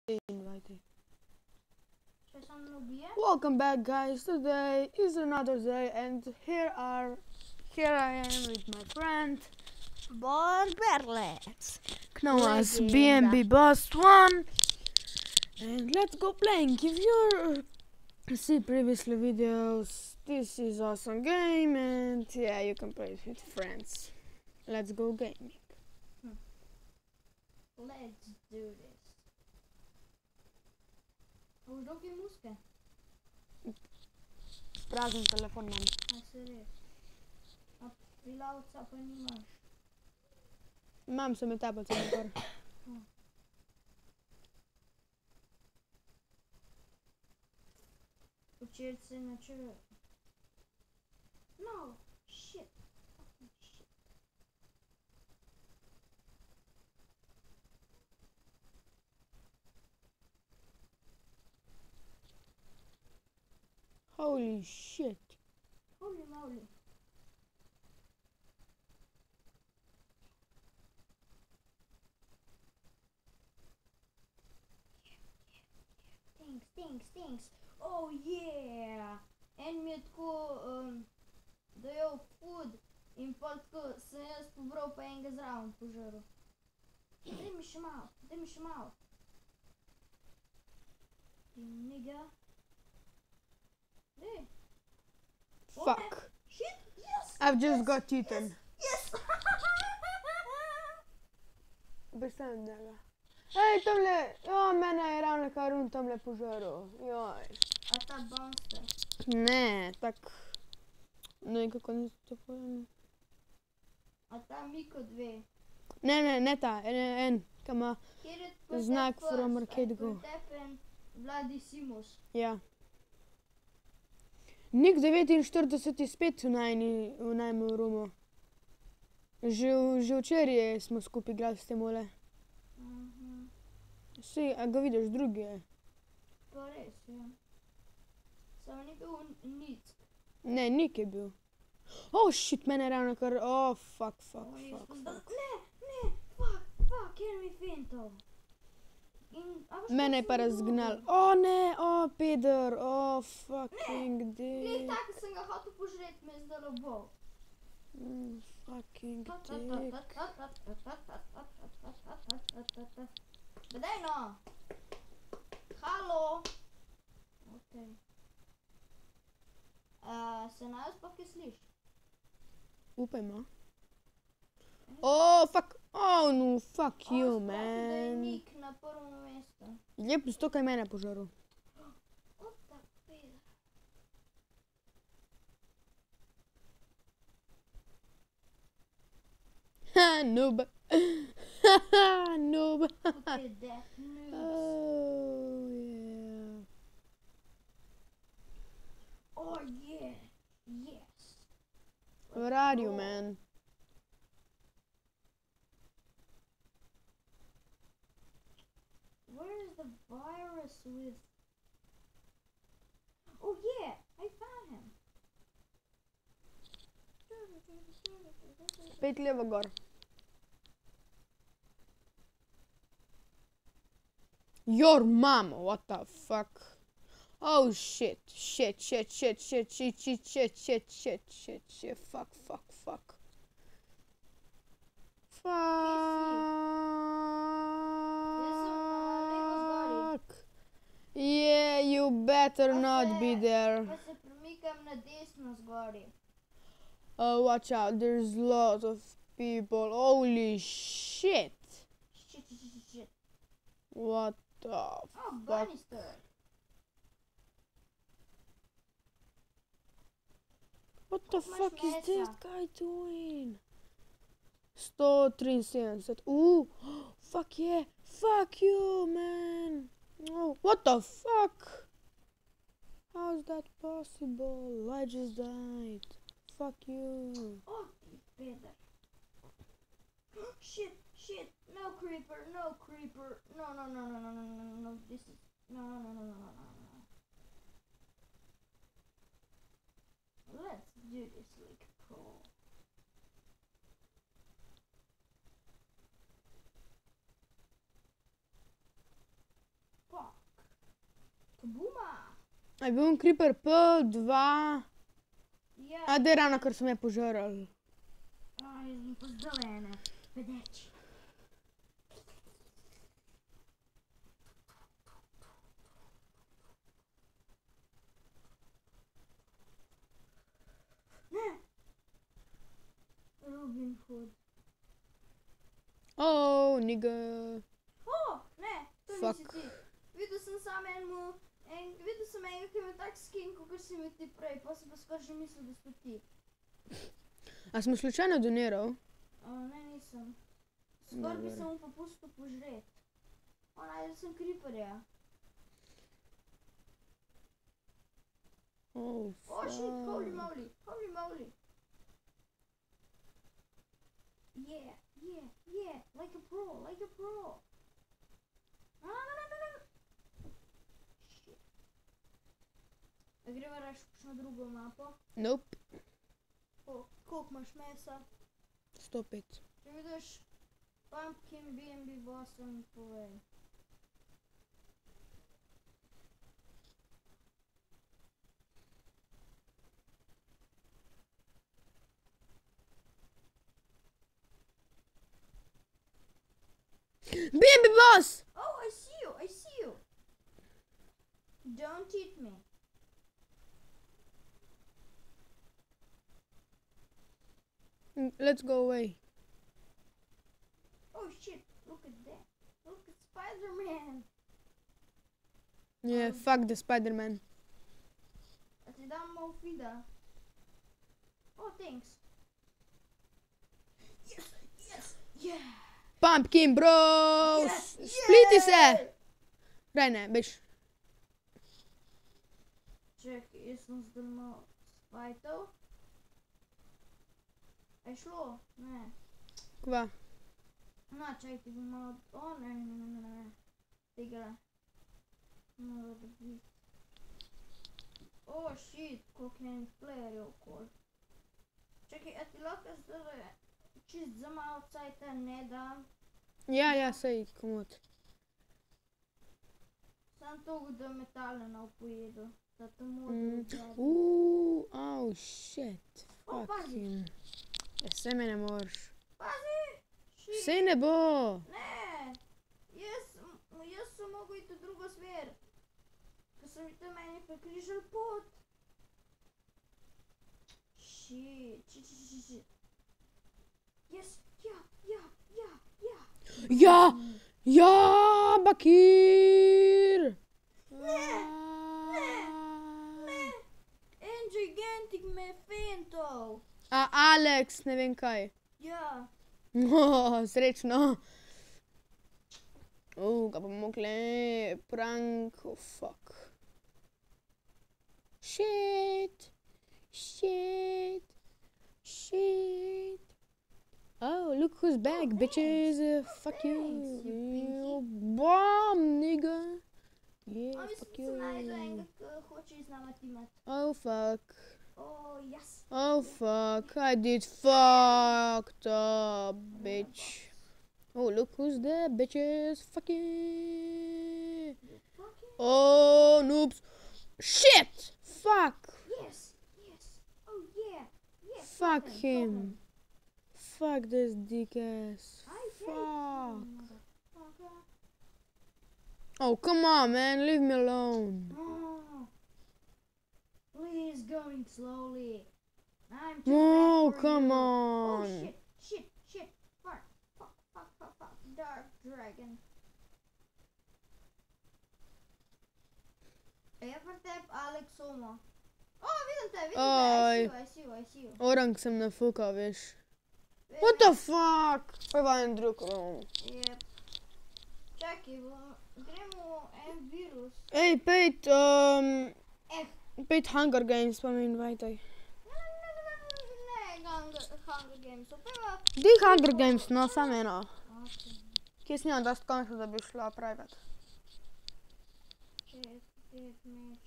Inviting. C'è sono via? Welcome back, guys. Today is another day, and here I am with my friend Bon Berlet. Knoas Legenda. BNB Bust 1, and let's go playing. If you see previously videos, this is awesome game, and yeah, you can play it with friends. Let's go gaming. Let's do this. Auzi rock muzică? Prazan telefon mam. A serios. A pilał co nie masz. Mam sobie tablet na Ucieczce na ciebie. No, shit. Fucking shit. Holy shit. Holy moly. Thanks. Oh yeah. En mi-e tako, da je food in pol tako sem jaz pobral pa enega zraven požrl. Daj mi še malo. Nigga. Daj. Fuck. Shit, yes. I've just got eaten. Yes. Bestem njega. Ej, tamle, mene je ravno kar tamle požaril. Joj. A ta monster. Ne, tak, nekako ne to povem. A ta Miko 2. Ne ta, en, ki ima, Kjer je tako Znak from Arcade Go. Pretepen Vladi Simus. ja. Nik 49 je spet v najmu rumu. Že včeraj smo skupaj igrali s tem ole. Saj, a ga vidiš, drugi je. Pa res, ja. Samo ni bil nic. Ne, Nik je bil. Oh shit, mene je ravno kar, fuck. Ne, fuck, kjer mi fintov. Mene je pa razgnal. Ne, peder, fucking Glej, dick. tako sem ga hotel požret, me je zdalo bol. Fucking dick. Daj no. Halo. Okej. Se naj sploh kaj sliš? Upajmo. Fuck. No, fuck you, Da je man. Nik na prvo mesto. Lep sto kaj mene požaril. Ota peda. Noob. Noob. Look at that noobs. Oh, yeah. Oh yeah. Yes. Where are you, man? Where is the virus with? Oh yeah, I found him. Spet levo gor. Your mom, what the fuck? Oh shit, fuck. Fuck. Yeah, you better not be there. Pa se premikam na desno zgori. Oh, watch out, there's lots of people. Holy shit. Shit. What the Oh, fuck? Bannister. What the Koliko fuck is imaš this mesa? guy doing? 173. Ooh, fuck yeah. Fuck you, man. Oh, what the fuck? How's that possible? I just died. Fuck you. Oh, ti peder. Shit. No creeper. No. This is no. Let's do this like pro. Kabuma. A je bil un creeper P2. Ja. A da je ravno, kar so me požrali. Jaz bom pa zdaj ene. Pedeči. Ne. Robin Hood. Oh, nigga. Ne, to Fuck. nisi ti. Videl sem samo videl sem enega, ki ima tak skin, kakor si mi ti prej, pa sem pa skoraj že mislil, da si to ti. A smo slučajno doniral? Ne, nisem. Skoraj bi Dobro. se mu pa pustil požret. Najdel sem creeperja. Oh, Shit, holy fuck. moly, holy moly. Yeah, like a pro, like a pro. No. Shit. A greva raš kakšno drugo mapo? Nope. Koliko imaš mesa? 105. Če vidiš pumpkin B&B bossa, mi povej. B&B boss! Oh, I see you. Don't eat me. Let's go away. Oh shit, look at that. Look at Spider-Man. Yeah, fuck the Spider-Man. A ti dam malo feeda. Oh, thanks. Yes, yeah. Pumpkin bros! Yes, Spliti se! yeah. Daj ne, bež. Čekaj, jaz sem zdaj malo spajtal. A je šlo? Ne. Kva? Čakaj, ti bom malo... ne. Tega. Mora da biti. Oh shit, koliko je enih playerjev okoli. Čakaj, a ti lahko zdaj čist za malo cajta ne dam? Ja, sej, komod. Sam toliko, da metale ne pojedu. Da te modo vzeti. Oh shit. O, pazi. Fucking. Ja, sej me ne moreš. Pazi! Shit. Sej ne bo. Ne! Jaz sem mogel iti v drugo smer. Ko so mi tam meni prekrižali pot. Shit. Yes, ja. Ja, Bakir! Ne! En gigantic me je fental. A Alex, ne vem kaj. Ja. Srečno. Ga bomo mogli prank, fuck. Shit. Oh, look who's back, bitches. Fuck you. Thanks, you pinky. Bomb, nigga. Yeah, A fuck mislim, you. da sem najdel enega, ki hoče z nama timat. Oh, fuck. Oh, yes. Oh, fuck. I did fucked up, bitch. Oh, look who's there, bitches. Fucking. Oh, noobs. Shit! Fuck. Yes. Oh, yeah. Fuck Got him. Fuck this dick ass. I hate you, Fuck. motherfucker. Oh, come on, man. Leave me alone. Oh. Please, going slowly. I'm too No, fat for come you. on. Oh, shit. Fuck. Dark dragon. Ja vrtep Alex Oma. Oh, vidim te. I see you. Orang sem nafukal, veš. What the fuck? Pojva en drug room. Yep. Čakaj, gremo en virus. Ej, pejt, Eh. pejt Hunger Games pa me invitaj. Ne, Hunger Games. Opeva. Di Hunger Games, no, sam eno. Okay. Kje snimam dost konca, da bi šla private. Hunger Games.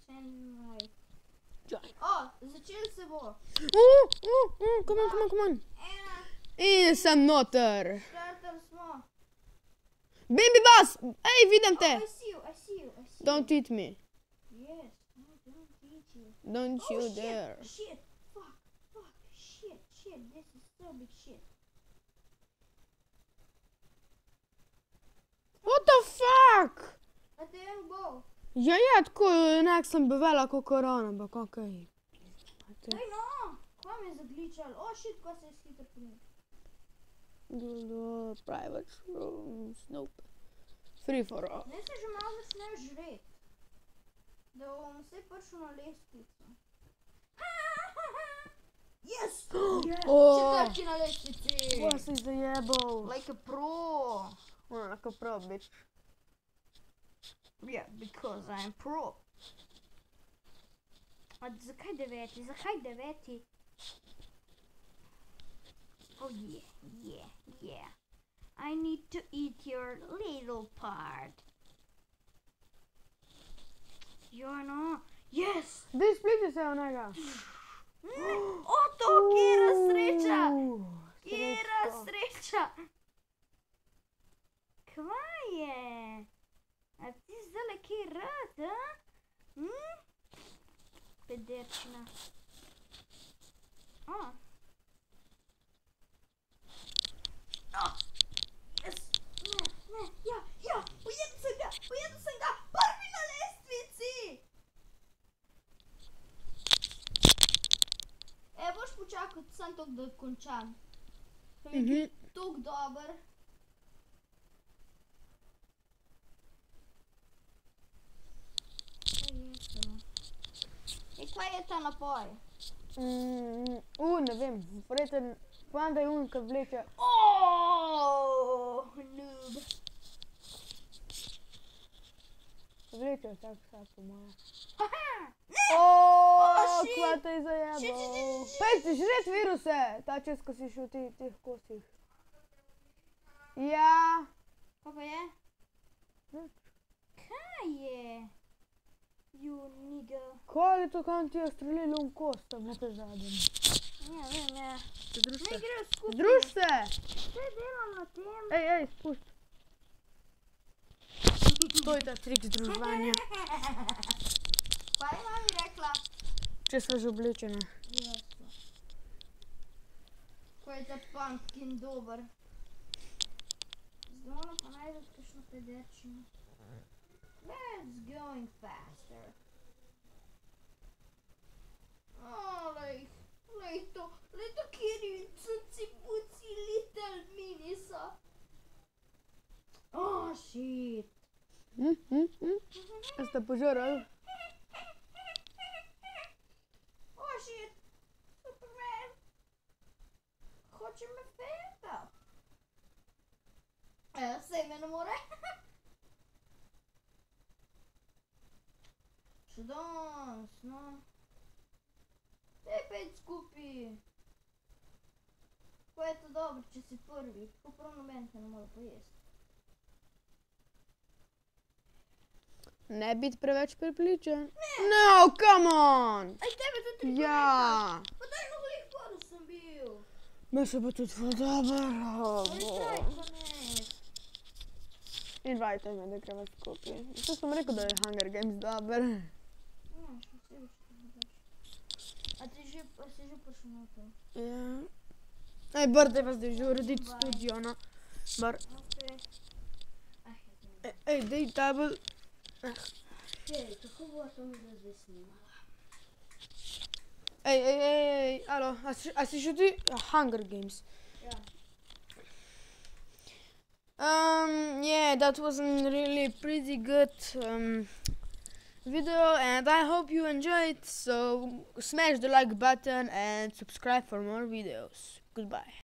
Send invite. Join. O, začel se bo. Come on. Ena, In sem noter. Starter smo. Bimbi boss! Ej, vidim Oh, te! I see you, I see you, I see Don't eat me. you. Yes, I don't eat you. Don't Oh, you shit, dare. shit, fuck, shit, this is so big shit. What the fuck? Let them go. Ja, tako enak sem bevela kot korona, ampak okej. Ej, no, kva me je zagličal? Oh, shit, kva se je skiter pomil. Private rooms, nope. Free for all. Ne se že malo začnejo žret. Da bom vse prišel na lestvico. Yes! Yes! Oh. Četrti na lestvici! What si zajebal? Like a pro! Like a pro, bitch. Yeah, because I'm pro. A zakaj deveti? Zakaj deveti? Oh yeah. I need to eat your little part. Jo, no. Yes! Dej spliti se onega. Oto, kjera sreča! Kjera Srečko. sreča! Kva je? A ti zdaj kje rad, a? Pederčina. A. Yes! Ne, ja, pojedel sem ga, prvi na lestvici! Boš počakal sam toliko, da končam. To mi je toliko dober. Kaj je ta napoj? Ne vem, verjetno, povem, da je ki vleče. Noob. Vleče vsak po moje. shit. Kva te je zajebal. Shit. Pej, žret viruse, ta čez, ko si šel v teh kosih. Ja. Kaj pa je? Kaj je? You nigga. Kaj je to, kam ti je streljilo v kost, tam na te zadnjem? Ja, vem, ja. Združ Ne se. grejo skupaj. Združ se! Vse delam na tem. Ej, spust. To je ta trik združevanja. Pa je mami rekla. Če sva že oblečena. Jasno. Ko je ta pumpkin dober. Zdaj moram pa najti kakšno pederčino. Let's going faster. Lejto, kjer je cuci puci little minisa. Shit. A ste požarali? Shit. Superman. Hoče me feta. Sej me ne more. Še danes, no. Daj pet skupaj. Ko je to dobro, če si prvi, ko prav noben te ne more pojesti. Ne biti preveč prepričan. No, come on! Aj, tebe tudi tri Ja. Pa daj no glih poru sem bil. Me se pa tudi ful dobro. Daj, konec. Invajte me, da gremo skupaj. To sem rekel, da je Hunger Games dober. Ja, še vse boš to daš. A si že prišel na to? Ja. Ej, Bar, daj pa zdaj že urediti studio, no. Bar, Okej. ej, daj tabel. Okej, kako bo to mi zdaj snimala? Ej, alo, a si že ti? Hunger Games. Ja. Yeah, that wasn't really pretty good video, and I hope you enjoyed. So smash the like button and subscribe for more videos. Goodbye.